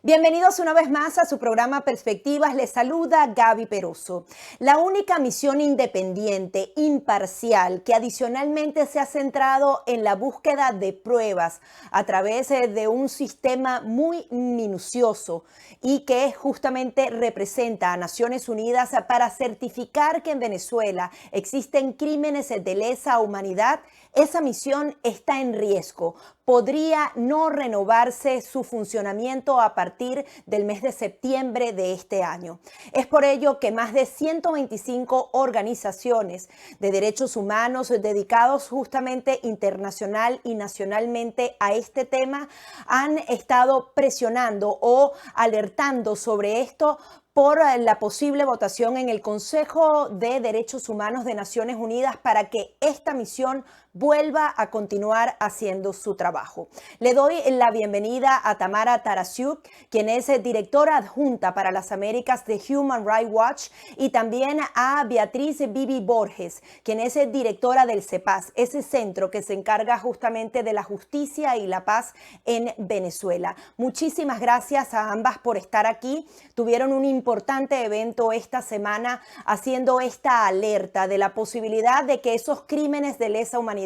Bienvenidos una vez más a su programa Perspectivas. Les saluda Gaby Peroso. La única misión independiente, imparcial, que adicionalmente se ha centrado en la búsqueda de pruebas a través de un sistema muy minucioso y que justamente representa a Naciones Unidas para certificar que en Venezuela existen crímenes de lesa humanidad. Esa misión está en riesgo. Podría no renovarse su funcionamiento a partir del mes de septiembre de este año. Es por ello que más de 125 organizaciones de derechos humanos dedicados justamente internacional y nacionalmente a este tema han estado presionando o alertando sobre esto por la posible votación en el Consejo de Derechos Humanos de Naciones Unidas para que esta misión vuelva a continuar haciendo su trabajo. Le doy la bienvenida a Tamara Tarasiuk, quien es directora adjunta para las Américas de Human Rights Watch, y también a Beatriz Bibi Borges, quien es directora del CEPAS, ese centro que se encarga justamente de la justicia y la paz en Venezuela. Muchísimas gracias a ambas por estar aquí. Tuvieron un importante evento esta semana haciendo esta alerta de la posibilidad de que esos crímenes de lesa humanidad,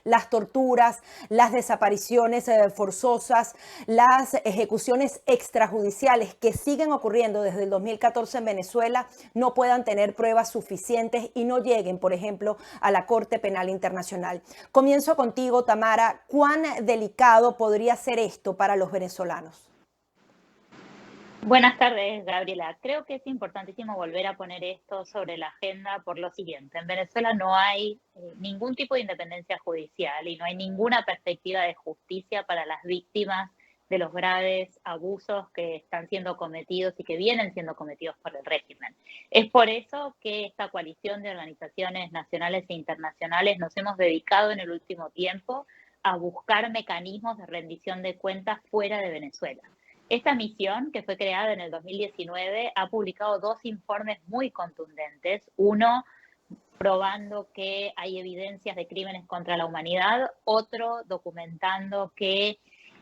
las torturas, las desapariciones forzosas, las ejecuciones extrajudiciales que siguen ocurriendo desde el 2014 en Venezuela no puedan tener pruebas suficientes y no lleguen, por ejemplo, a la Corte Penal Internacional. Comienzo contigo, Tamara. ¿Cuán delicado podría ser esto para los venezolanos? Buenas tardes, Gabriela. Creo que es importantísimo volver a poner esto sobre la agenda por lo siguiente. En Venezuela no hay ningún tipo de independencia judicial y no hay ninguna perspectiva de justicia para las víctimas de los graves abusos que están siendo cometidos y que vienen siendo cometidos por el régimen. Es por eso que esta coalición de organizaciones nacionales e internacionales nos hemos dedicado en el último tiempo a buscar mecanismos de rendición de cuentas fuera de Venezuela. Esta misión, que fue creada en el 2019, ha publicado dos informes muy contundentes. Uno, probando que hay evidencias de crímenes contra la humanidad. Otro, documentando que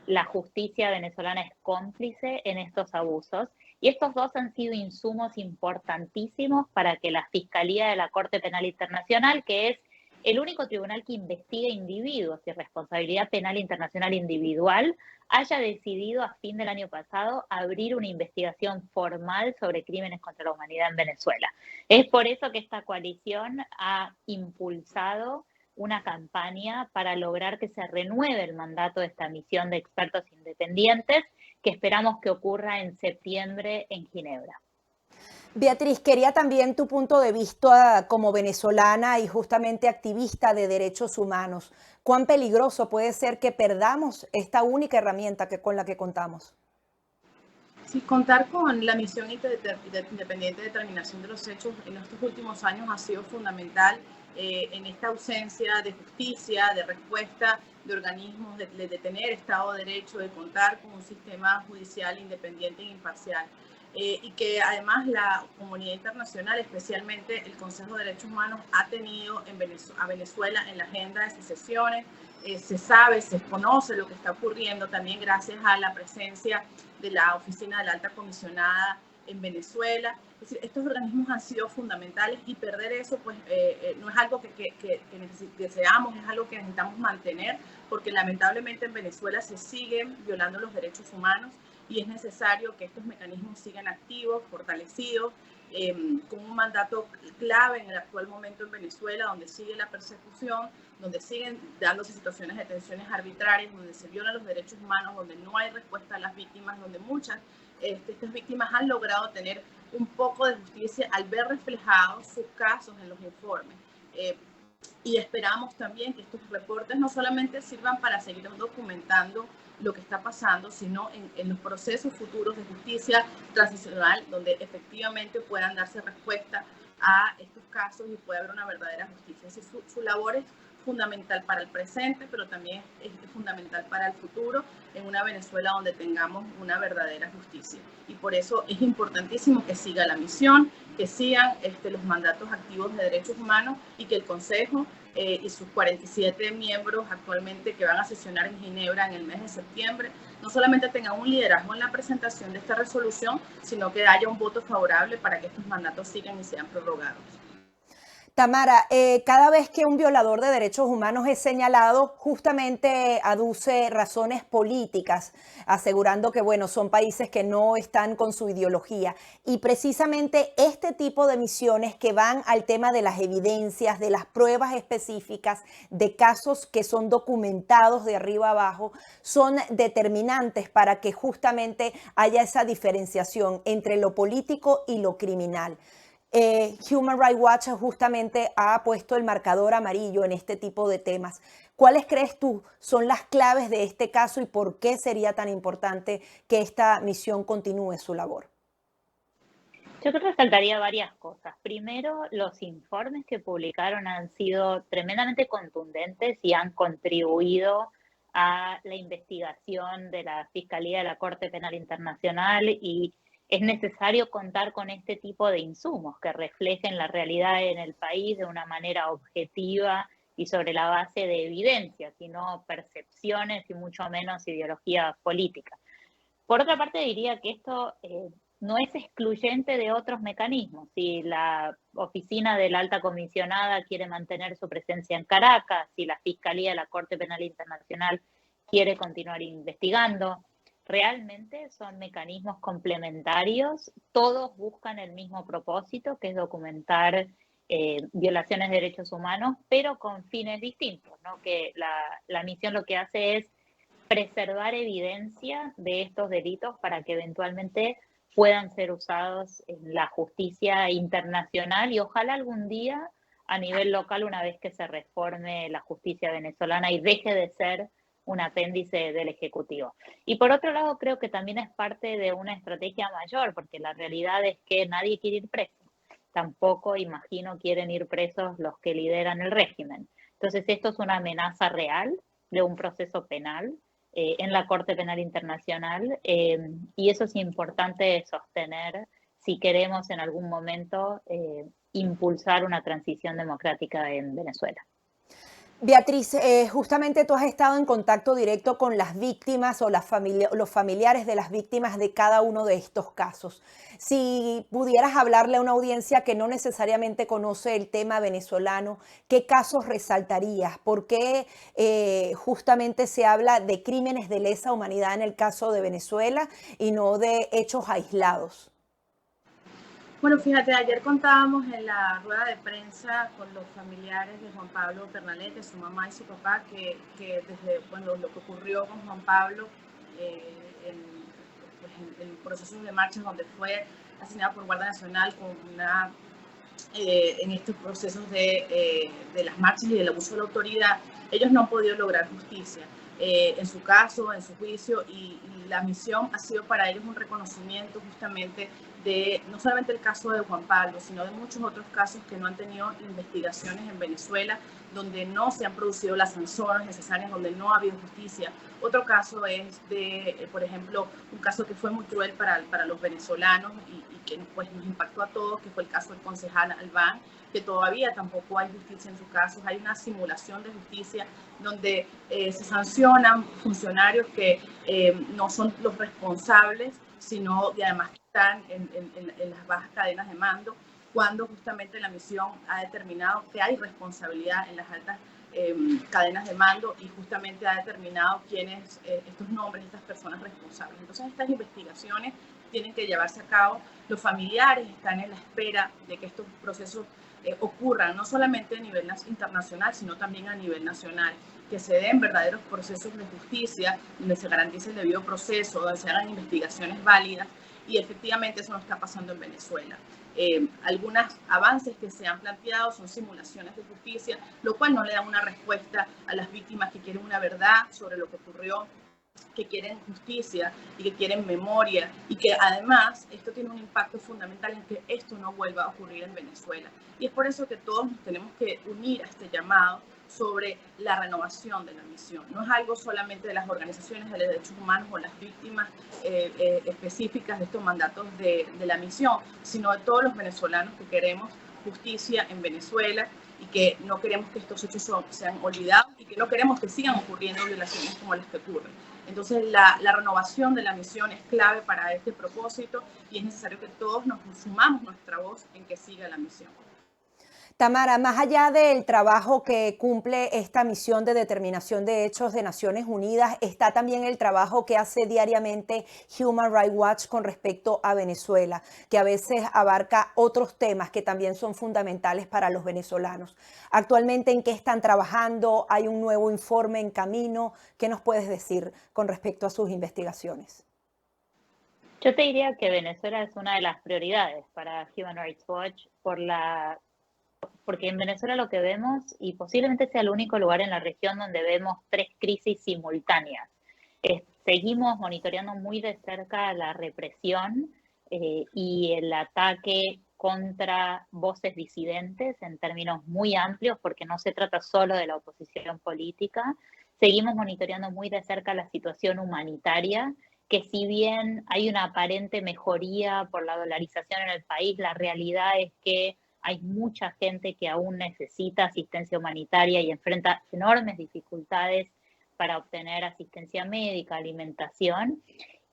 la justicia venezolana es cómplice en estos abusos. Y estos dos han sido insumos importantísimos para que la Fiscalía de la Corte Penal Internacional, que es el único tribunal que investiga individuos y responsabilidad penal internacional individual, haya decidido a fin del año pasado abrir una investigación formal sobre crímenes contra la humanidad en Venezuela. Es por eso que esta coalición ha impulsado una campaña para lograr que se renueve el mandato de esta misión de expertos independientes, que esperamos que ocurra en septiembre en Ginebra. Beatriz, quería también tu punto de vista como venezolana y justamente activista de derechos humanos. ¿Cuán peligroso puede ser que perdamos esta única herramienta con la que contamos? Sí, contar con la misión independiente de determinación de los hechos en estos últimos años ha sido fundamental en esta ausencia de justicia, de respuesta de organismos, de tener Estado de Derecho, de contar con un sistema judicial independiente e imparcial. Y que además la comunidad internacional, especialmente el Consejo de Derechos Humanos, ha tenido a Venezuela en la agenda de sus sesiones. Se sabe, se conoce lo que está ocurriendo también gracias a la presencia de la Oficina de la Alta Comisionada en Venezuela. Es decir, estos organismos han sido fundamentales y perder eso pues no es algo que deseamos, es algo que necesitamos mantener, porque lamentablemente en Venezuela se siguen violando los derechos humanos y es necesario que estos mecanismos sigan activos, fortalecidos, con un mandato clave en el actual momento en Venezuela, donde sigue la persecución, donde siguen dándose situaciones de detenciones arbitrarias, donde se violan los derechos humanos, donde no hay respuesta a las víctimas, donde muchas estas víctimas han logrado tener un poco de justicia al ver reflejados sus casos en los informes. Y esperamos también que estos reportes no solamente sirvan para seguir documentando lo que está pasando, sino en los procesos futuros de justicia transicional, donde efectivamente puedan darse respuesta a estos casos y pueda haber una verdadera justicia. Así, su labor es fundamental para el presente, pero también es fundamental para el futuro en una Venezuela donde tengamos una verdadera justicia. Y por eso es importantísimo que siga la misión, que sigan los mandatos activos de derechos humanos y que el Consejo y sus 47 miembros actualmente que van a sesionar en Ginebra en el mes de septiembre, no solamente tengan un liderazgo en la presentación de esta resolución, sino que haya un voto favorable para que estos mandatos sigan y sean prorrogados. Tamara, cada vez que un violador de derechos humanos es señalado, justamente aduce razones políticas, asegurando que, bueno, son países que no están con su ideología. Y precisamente este tipo de misiones que van al tema de las evidencias, de las pruebas específicas, de casos que son documentados de arriba abajo, son determinantes para que justamente haya esa diferenciación entre lo político y lo criminal. Human Rights Watch justamente ha puesto el marcador amarillo en este tipo de temas. ¿Cuáles crees tú son las claves de este caso y por qué sería tan importante que esta misión continúe su labor? Yo creo que resaltaría varias cosas. Primero, los informes que publicaron han sido tremendamente contundentes y han contribuido a la investigación de la Fiscalía de la Corte Penal Internacional, y es necesario contar con este tipo de insumos que reflejen la realidad en el país de una manera objetiva y sobre la base de evidencias, y no percepciones y mucho menos ideología política. Por otra parte, diría que esto no es excluyente de otros mecanismos. Si la oficina de la alta comisionada quiere mantener su presencia en Caracas, si la Fiscalía de la Corte Penal Internacional quiere continuar investigando, realmente son mecanismos complementarios, todos buscan el mismo propósito, que es documentar violaciones de derechos humanos, pero con fines distintos, ¿no? Que la misión lo que hace es preservar evidencia de estos delitos para que eventualmente puedan ser usados en la justicia internacional y ojalá algún día a nivel local, una vez que se reforme la justicia venezolana y deje de ser un apéndice del Ejecutivo. Y por otro lado, creo que también es parte de una estrategia mayor, porque la realidad es que nadie quiere ir preso. Tampoco, imagino, quieren ir presos los que lideran el régimen. Entonces, esto es una amenaza real de un proceso penal en la Corte Penal Internacional, y eso es importante sostener si queremos en algún momento impulsar una transición democrática en Venezuela. Beatriz, justamente tú has estado en contacto directo con las víctimas o los familiares de las víctimas de cada uno de estos casos. Si pudieras hablarle a una audiencia que no necesariamente conoce el tema venezolano, ¿qué casos resaltarías? ¿Por qué justamente se habla de crímenes de lesa humanidad en el caso de Venezuela y no de hechos aislados? Bueno, fíjate, ayer contábamos en la rueda de prensa con los familiares de Juan Pablo Pernalete, su mamá y su papá, que desde lo que ocurrió con Juan Pablo en procesos de marchas donde fue asesinado por Guardia Nacional en estos procesos de las marchas y del abuso de la autoridad, ellos no han podido lograr justicia en su caso, en su juicio, y la misión ha sido para ellos un reconocimiento justamente de no solamente el caso de Juan Pablo, sino de muchos otros casos que no han tenido investigaciones en Venezuela, donde no se han producido las sanciones necesarias, donde no ha habido justicia. Otro caso es por ejemplo, un caso que fue muy cruel para los venezolanos y que pues, nos impactó a todos, que fue el caso del concejal Albán, que todavía tampoco hay justicia en sus casos. Hay una simulación de justicia donde se sancionan funcionarios que no son los responsables, sino y además que están en las bajas cadenas de mando, cuando justamente la misión ha determinado que hay responsabilidad en las altas cadenas de mando y justamente ha determinado quiénes, estos nombres, estas personas responsables. Entonces estas investigaciones tienen que llevarse a cabo. Los familiares están en la espera de que estos procesos ocurran, no solamente a nivel internacional, sino también a nivel nacional, que se den verdaderos procesos de justicia, donde se garantice el debido proceso, donde se hagan investigaciones válidas, y efectivamente eso no está pasando en Venezuela. Algunos avances que se han planteado son simulaciones de justicia, lo cual no le da una respuesta a las víctimas que quieren una verdad sobre lo que ocurrió, que quieren justicia y que quieren memoria, y que además esto tiene un impacto fundamental en que esto no vuelva a ocurrir en Venezuela. Y es por eso que todos nos tenemos que unir a este llamado, sobre la renovación de la misión. No es algo solamente de las organizaciones de derechos humanos o las víctimas específicas de estos mandatos de la misión, sino de todos los venezolanos que queremos justicia en Venezuela y que no queremos que estos hechos sean olvidados y que no queremos que sigan ocurriendo violaciones como las que ocurren. Entonces, la renovación de la misión es clave para este propósito y es necesario que todos nos sumamos nuestra voz en que siga la misión. Tamara, más allá del trabajo que cumple esta misión de determinación de hechos de Naciones Unidas, está también el trabajo que hace diariamente Human Rights Watch con respecto a Venezuela, que a veces abarca otros temas que también son fundamentales para los venezolanos. Actualmente, ¿en qué están trabajando? ¿Hay un nuevo informe en camino? ¿Qué nos puedes decir con respecto a sus investigaciones? Yo te diría que Venezuela es una de las prioridades para Human Rights Watch porque en Venezuela lo que vemos, y posiblemente sea el único lugar en la región donde vemos 3 crisis simultáneas. Seguimos monitoreando muy de cerca la represión y el ataque contra voces disidentes en términos muy amplios, porque no se trata solo de la oposición política. Seguimos monitoreando muy de cerca la situación humanitaria, que si bien hay una aparente mejoría por la dolarización en el país, la realidad es que hay mucha gente que aún necesita asistencia humanitaria y enfrenta enormes dificultades para obtener asistencia médica, alimentación.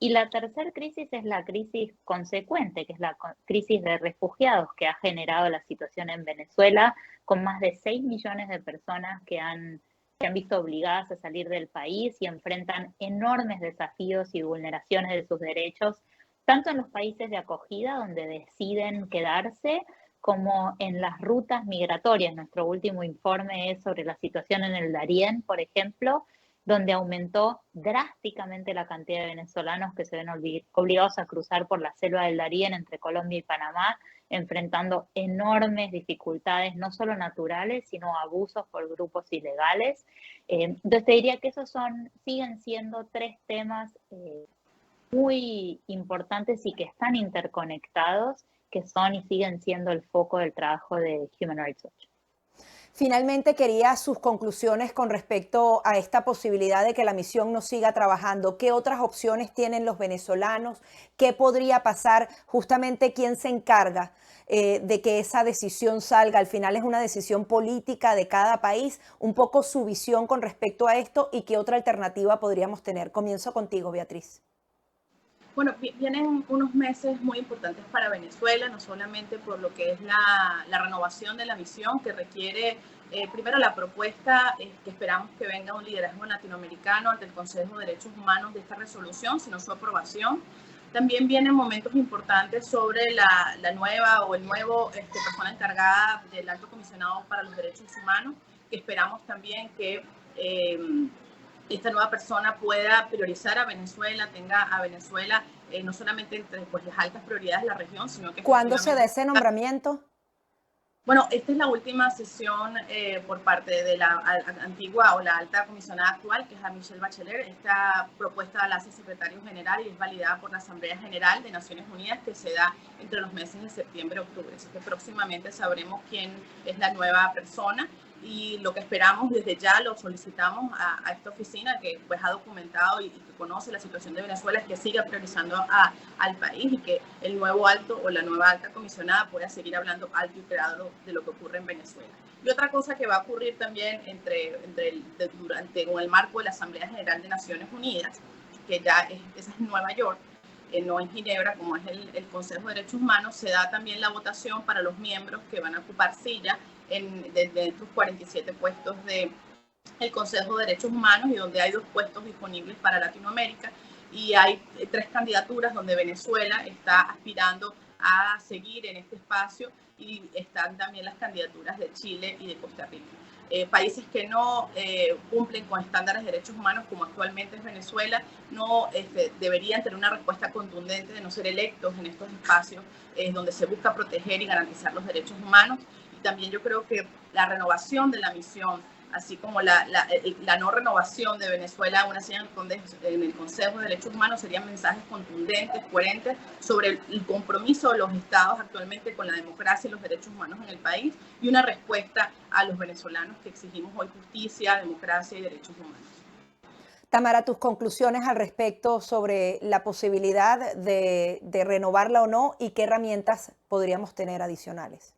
Y la tercera crisis es la crisis consecuente, que es la crisis de refugiados que ha generado la situación en Venezuela, con más de 6 millones de personas que se han visto obligadas a salir del país y enfrentan enormes desafíos y vulneraciones de sus derechos, tanto en los países de acogida, donde deciden quedarse, como en las rutas migratorias. Nuestro último informe es sobre la situación en el Darién, por ejemplo, donde aumentó drásticamente la cantidad de venezolanos que se ven obligados a cruzar por la selva del Darién entre Colombia y Panamá, enfrentando enormes dificultades, no solo naturales, sino abusos por grupos ilegales. Entonces te diría que esos siguen siendo 3 temas muy importantes y que están interconectados, que son y siguen siendo el foco del trabajo de Human Rights Watch. Finalmente, quería sus conclusiones con respecto a esta posibilidad de que la misión no siga trabajando. ¿Qué otras opciones tienen los venezolanos? ¿Qué podría pasar? Justamente, ¿quién se encarga de que esa decisión salga? Al final es una decisión política de cada país. Un poco su visión con respecto a esto y qué otra alternativa podríamos tener. Comienzo contigo, Beatriz. Bueno, vienen unos meses muy importantes para Venezuela, no solamente por lo que es la renovación de la misión, que requiere primero la propuesta que esperamos que venga un liderazgo latinoamericano ante el Consejo de Derechos Humanos de esta resolución, sino su aprobación. También vienen momentos importantes sobre la nueva o el nuevo persona encargada del Alto Comisionado para los Derechos Humanos, que esperamos también que esta nueva persona pueda priorizar a Venezuela, tenga a Venezuela no solamente entre las altas prioridades de la región, sino que... ¿Cuándo se da ese nombramiento? Bueno, esta es la última sesión por parte de la antigua o la alta comisionada actual, que es a Michelle Bachelet. Esta propuesta la hace el secretario general y es validada por la Asamblea General de Naciones Unidas, que se da entre los meses de septiembre y octubre. Así que próximamente sabremos quién es la nueva persona. Y lo que esperamos desde ya, lo solicitamos a esta oficina que pues ha documentado y que conoce la situación de Venezuela, es que siga priorizando al país y que el nuevo alto o la nueva alta comisionada pueda seguir hablando alto y claro de lo que ocurre en Venezuela. Y otra cosa que va a ocurrir también durante o en el marco de la Asamblea General de Naciones Unidas, que ya esa es en Nueva York, no en Ginebra, como es el Consejo de Derechos Humanos, se da también la votación para los miembros que van a ocupar silla de estos 47 puestos del Consejo de Derechos Humanos, y donde hay 2 puestos disponibles para Latinoamérica, y hay 3 candidaturas donde Venezuela está aspirando a seguir en este espacio, y están también las candidaturas de Chile y de Costa Rica. Países que no cumplen con estándares de derechos humanos, como actualmente es Venezuela, no deberían tener una respuesta contundente de no ser electos en estos espacios donde se busca proteger y garantizar los derechos humanos. Y también yo creo que la renovación de la misión así como la no renovación de Venezuela aún así en el Consejo de Derechos Humanos, serían mensajes contundentes, coherentes sobre el compromiso de los estados actualmente con la democracia y los derechos humanos en el país, y una respuesta a los venezolanos que exigimos hoy justicia, democracia y derechos humanos. Tamara, tus conclusiones al respecto sobre la posibilidad de renovarla o no y qué herramientas podríamos tener adicionales.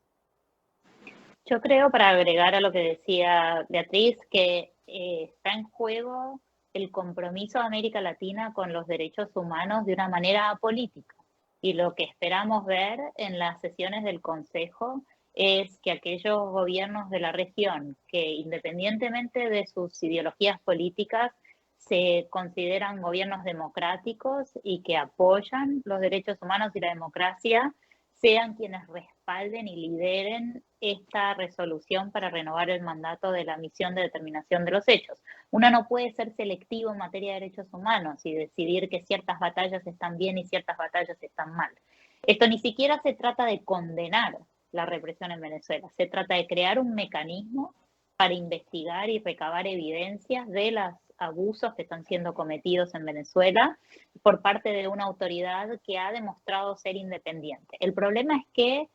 Yo creo, para agregar a lo que decía Beatriz, que está en juego el compromiso de América Latina con los derechos humanos de una manera política. Y lo que esperamos ver en las sesiones del Consejo es que aquellos gobiernos de la región que, independientemente de sus ideologías políticas, se consideran gobiernos democráticos y que apoyan los derechos humanos y la democracia, sean quienes respalden y lideren esta resolución para renovar el mandato de la misión de determinación de los hechos. Uno no puede ser selectivo en materia de derechos humanos y decidir que ciertas batallas están bien y ciertas batallas están mal. Esto ni siquiera se trata de condenar la represión en Venezuela, se trata de crear un mecanismo para investigar y recabar evidencias de los abusos que están siendo cometidos en Venezuela por parte de una autoridad que ha demostrado ser independiente. El problema es que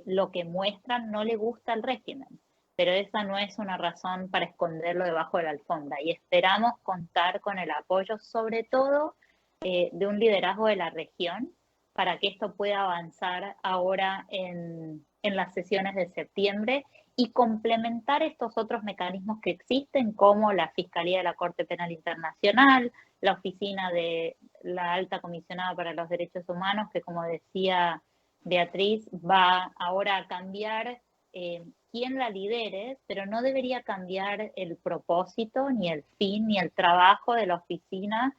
lo que muestran no le gusta al régimen, pero esa no es una razón para esconderlo debajo de la alfombra, y esperamos contar con el apoyo, sobre todo de un liderazgo de la región, para que esto pueda avanzar ahora en las sesiones de septiembre y complementar estos otros mecanismos que existen, como la Fiscalía de la Corte Penal Internacional, la Oficina de la Alta Comisionada para los Derechos Humanos, que, como decía Beatriz, va ahora a cambiar quién la lidere, pero no debería cambiar el propósito, ni el fin, ni el trabajo de la oficina,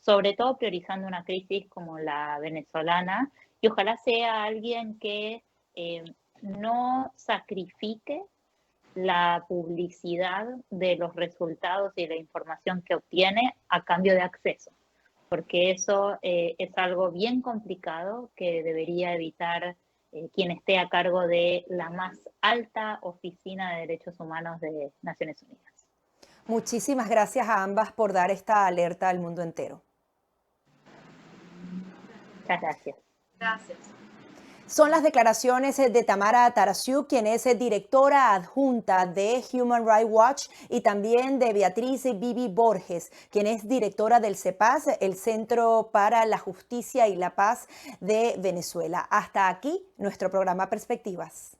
sobre todo priorizando una crisis como la venezolana, y ojalá sea alguien que no sacrifique la publicidad de los resultados y la información que obtiene a cambio de acceso, porque eso es algo bien complicado que debería evitar quien esté a cargo de la más alta oficina de derechos humanos de Naciones Unidas. Muchísimas gracias a ambas por dar esta alerta al mundo entero. Muchas gracias. Gracias. Son las declaraciones de Tamara Tarasiuk, quien es directora adjunta de Human Rights Watch, y también de Beatriz Bibi Borges, quien es directora del CEPAS, el Centro para la Justicia y la Paz de Venezuela. Hasta aquí nuestro programa Perspectivas.